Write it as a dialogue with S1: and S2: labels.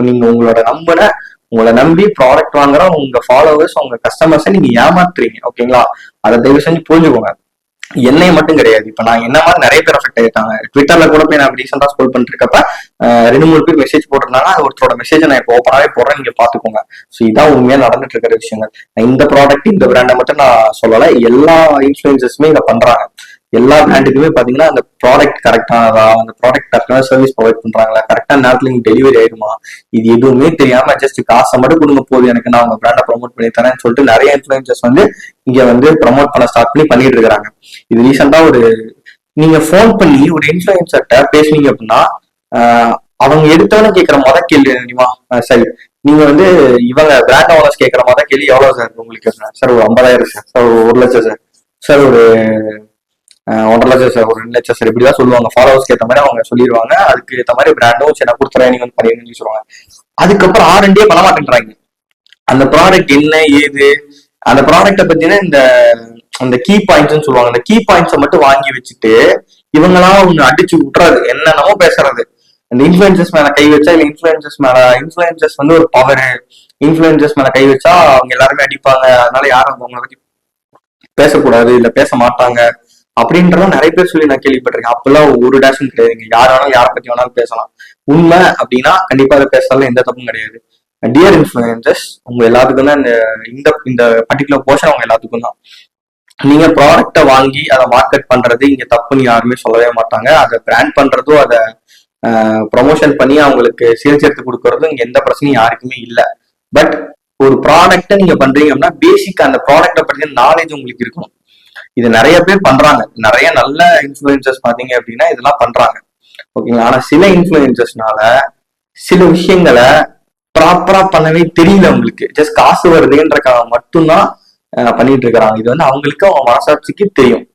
S1: நீங்க உங்களை நம்பி ப்ராடக்ட் வாங்குற உங்க ஃபாலோவர்ஸ் உங்க கஸ்டமர்ஸை நீங்க ஏமாத்துறீங்க. ஓகேங்களா? அதை தயவு செஞ்சு புரிஞ்சுக்கோங்க. என்னைய மட்டும் கிடையாது, இப்ப நான் என்ன மாதிரி நிறைய பேர் அஃபெக்ட் ஆயிட்டாங்க. ட்விட்டர்ல கூட போய் நான் ரீசெண்டா ஸ்க்ரோல் பண்ணிட்டு இருக்கப்ப 2-3 பேர் மெசேஜ் போட்டிருந்தாங்க. அது ஒருத்தரோட மெசேஜ் நான் இப்போ ஓப்பனாவே போடுறேன், நீங்க பாத்துக்கோங்க. ஸோ இதான் உண்மையா நடந்துட்டு இருக்கிற விஷயங்கள். இந்த ப்ராடக்ட் இந்த பிராண்டை மட்டும் நான் சொல்லலை, எல்லா இன்ஃபுளுசர்ஸுமே இதை பண்றாங்க. எல்லா பிராண்டுக்குமே பாத்தீங்கன்னா அந்த ப்ராடக்ட் கரெக்டானதா, அந்த ப்ராடக்ட் கரெக்டான சர்வீஸ் ப்ரொவைட் பண்றாங்களா, கரெக்டான நேரத்துல நீங்க டெலிவரி ஆயிருமா, இது எதுவுமே தெரியாம ஜஸ்ட் காசை மட்டும் கொடுங்க போது எனக்கு நான் உங்க பிராண்டை ப்ரொமோட் பண்ணி தரேன்னு சொல்லிட்டு நிறைய இன்ஃபுளுசர்ஸ் இங்க ப்ரொமோட் பண்ண ஸ்டார்ட் பண்ணிட்டு இருக்காங்க. இது ரீசெண்டா நீங்க போன் பண்ணி ஒரு இன்ஃபுளுசர்ட்ட பேசுனீங்க அப்படின்னா அவங்க எடுத்தவன கேட்கிற கேள்வி தெரியுமா? சரி, நீங்க இவங்க பிராண்ட் ஓனர்ஸ் கேட்கிற கேள்வி எவ்வளவு சார் உங்களுக்கு? சார் ஒரு 50,000 சார், சார் ஒரு 1 லட்சம் சார், சார் ஒரு 1.5 லட்சம் சார், ஒரு 2 லட்சம் சார், இப்படிதான் சொல்லுவாங்க. ஃபாலோவர்ஸ்க்கு ஏற்ற மாதிரி அவங்க சொல்லிடுவாங்க. அதுக்கு ஏற்ற மாதிரி பிராண்டும் சரி நான் கொடுத்துறேன் நீங்க பண்ணிருங்கன்னு சொல்லுவாங்க. அதுக்கப்புறம் R&D பண்ண மாட்டேன்றாங்க. அந்த ப்ராடக்ட் என்ன ஏது, அந்த ப்ராடக்ட பத்தினா அந்த கீ பாயிண்ட்ஸ் சொல்லுவாங்க. அந்த கீ பாயிண்ட்ஸை மட்டும் வாங்கி வச்சுட்டு இவங்களாம் ஒண்ணு அடிச்சு விட்டுறது, என்னென்னமோ பேசுறது. இந்த இன்ஃபுளுசர்ஸ் மேல கை வச்சா இல்ல இன்ஃபுளுசர்ஸ் ஒரு பவர், இன்ஃபுளுசர்ஸ் மேல கை வச்சா அவங்க எல்லாருமே அடிப்பாங்க, அதனால யாரும் அவங்களை பத்தி பேசக்கூடாது இல்ல பேச மாட்டாங்க அப்படின்றத நிறைய பேர் சொல்லி நான் கேள்விப்பட்டிருக்கேன். அப்பெல்லாம் ஒரு டேஷன் கிடையாதுங்க. யார் வேணாலும் யாரை பத்தி வேணாலும் பேசலாம். உண்மை அப்படின்னா கண்டிப்பா அதை பேசலாம், எந்த தப்பும் கிடையாது. டியர் இன்ஃபுளுசர்ஸ், உங்க எல்லாத்துக்கும் தான் இந்த பர்டிகுலர் போர்ஷன் அவங்க எல்லாத்துக்கும் தான். நீங்க ப்ராடக்டை வாங்கி அதை மார்க்கெட் பண்றது இங்க தப்புன்னு யாருமே சொல்லவே மாட்டாங்க. அதை பிராண்ட் பண்றதும் அதை ப்ரொமோஷன் பண்ணி அவங்களுக்கு சேல்ஸ் எடுத்து கொடுக்கறதும் இங்க எந்த பிரச்சனையும் யாருக்குமே இல்லை. பட் ஒரு ப்ராடக்டை நீங்க பண்றீங்க அப்படின்னா பேசிக் அந்த ப்ராடக்டை பற்றின நாலேஜ் உங்களுக்கு இருக்கணும். இது நிறைய பேர் பண்றாங்க, நிறைய நல்ல இன்ஃபுளுசர்ஸ் பாத்தீங்க அப்படின்னா இதெல்லாம் பண்றாங்க. ஓகேங்களா? ஆனா சில இன்ஃபுளுசர்ஸ்னால சில விஷயங்களை ப்ராப்பரா பண்ணவே தெரியல அவங்களுக்கு. ஜஸ்ட் காசு வருதுன்றக்காக மட்டும்தான் பண்ணிட்டு இருக்கிறாங்க. இது அவங்களுக்கு அவங்க மனசாட்சிக்கு தெரியும்.